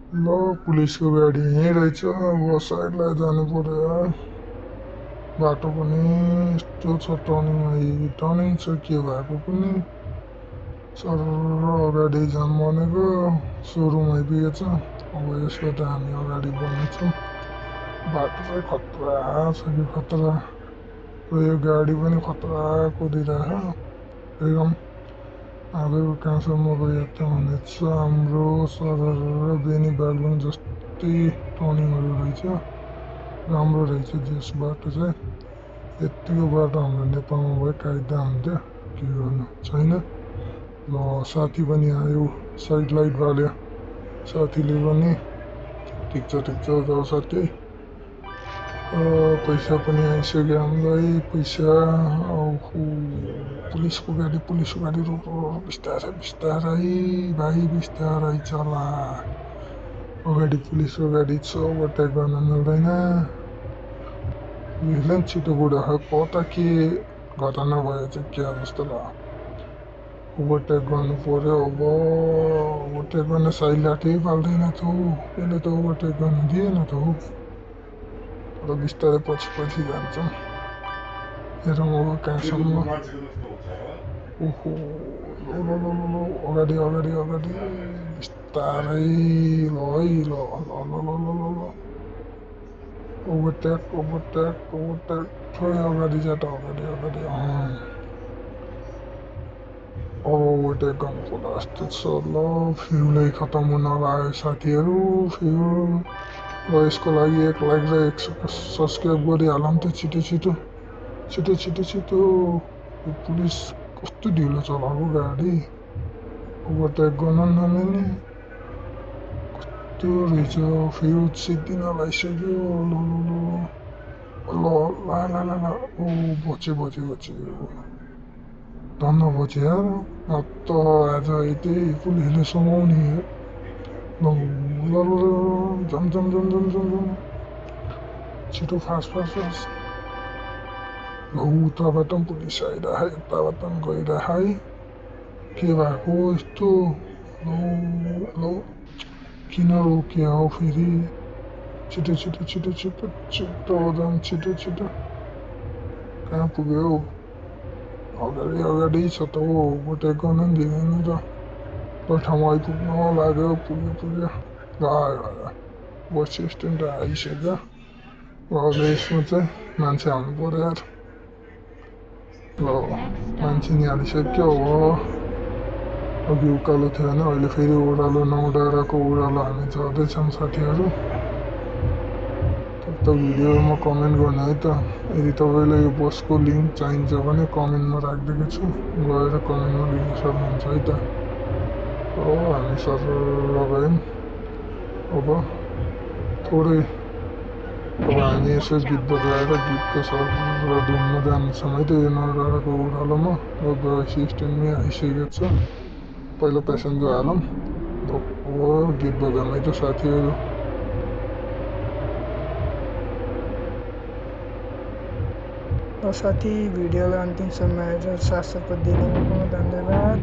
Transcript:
ल पुलिसको गाडी यहीँ रहेछ। अब साइडलाई जानु पर्यो। बाटो पनि यस्तो छ, टर्निङ छ, के भएको कुन्नि। सर अगाडि जाम भनेको सोरुम आइपुगेछ। अब यसबाट हामी अगाडि बढ्नेछौँ। बाटो चाहिँ खतरा छ कि खतरा, र यो गाडी पनि खतरा कुदिरहेछ एकदम। आगो कहाँसम्म गयो त भनेछ। हाम्रो सरर बेनी बागलुङ जस्तै टर्निङहरू रहेछ। राम्रो रहेछ त्यस बाटो चाहिँ। यत्तिको बाटो हाम्रो नेपालमा भए कायदा हुन्थ्यो, के गर्नु छैन। ल साथी पनि आयो, साइड लाइट बाल्यो साथीले पनि। ठिक छ ठिक छ, जाऊ साथी। पैसा पनि आइसक्यो हामीलाई, पैसा। औहु पुलिसको गाडी रोक रोक, बिस्तारै बिस्तारै भाइ, बिस्तारै चला। अगाडि पुलिसको गाडी छ, ओभरटेक गर्न मिल्दैन। पुलिसले पनि छिटो गुडायो, कता के घटना भयो चाहिँ क्या जस्तो लाग्यो। ओभरटेक गर्नु पर्यो। अब ओभरटेक गर्न साइड लाटै पाल्दैन त हौ, यसले त ओभरटेक गर्नु दिएन त हौ। तर बिस्तारै पछि पछि जान्छौँ। हेरौँ अब कहाँसम्म। ओहो, लो लो लो लो लो, अगाडि अगाडि अगाडि बिस्तारै। ल है, ल ल ल ल ल ल ल। ओभरटेक ओभरटेक ओभरटेक, थोरै अगाडि जा त, अगाडि अगाडि। ओभरटेक गर्नु पर्ला जस्तो छ। ल फ्युलै खतम हुन लाग्यो साथीहरू, फ्युल। र यसको लागि 1 लाइक र 1 सब्सक्राइब गरिहालौँ त छिटो छिटो छिटो छिटो छिटो। यो पुलिस कस्तो ढिलो चलाएको गाडी, ओभरटेक गर्न नमिल्ने त्यो रहेछ। फ्युल सिद्धिन लागिसक्यो। ल ल ल ल ला ला ला ला, ओ बच्यो बच्यो बच्यो, धन्न बच्यो यार। त आज यतै पुलिसले समाउने। ल ल ल ल, झम झम झम झम झम झम, छिटो फास्ट फास्ट फास्ट। लौ उताबाट पनि पुलिस आइरह, यताबाट पनि गइरह है। के भएको यस्तो। लौ लौ, किन रोक्यो हौ फेरि। छिटो छिटो छिटो छिटो छिटो जाम, छिटो छिटो। कहाँ पुग्यो हौ। अगाडि अगाडि छ त हौ, ओभरटेक गर्न नि दिँदैन त। ल ठाउँमा आइपुग्न लाग्यो, पुग्यो पुग्यो। गयो गयो, बस स्ट्यान्ड आइसक्यो। अब यसमा चाहिँ मान्छे हाल्नु पर्यो यार। ल मान्छे नि हालिसक्यो। अब अघि उकालो थियो भने अहिले फेरि ओह्रालो, नौडाँडाको ओह्रालो हामी झर्दैछौँ साथीहरू। त भिडियोमा कमेन्ट गर्नु है त। यदि तपाईँलाई यो बसको लिङ्क चाहिन्छ भने कमेन्टमा राखिदिएको छु, गएर कमेन्टमा लेख्न सक्नुहुन्छ है त। हामी सर गयौँ। अब थोरै, अब हामी यसो गीत बजाएर गीतको सर र धुनमा जान्छौँ है त। यो नौडाँडाको ओह्रालोमा बस स्ट्यान्डमै आइसकेको छ। पहिलो प्यासेन्जर हालौँ। अब गीत बजाउँ है त साथीहरू। साथी भिडियोलाई अन्तिमसम्म हेरेर साथ सपोर्ट दिनुभयो, धन्यवाद।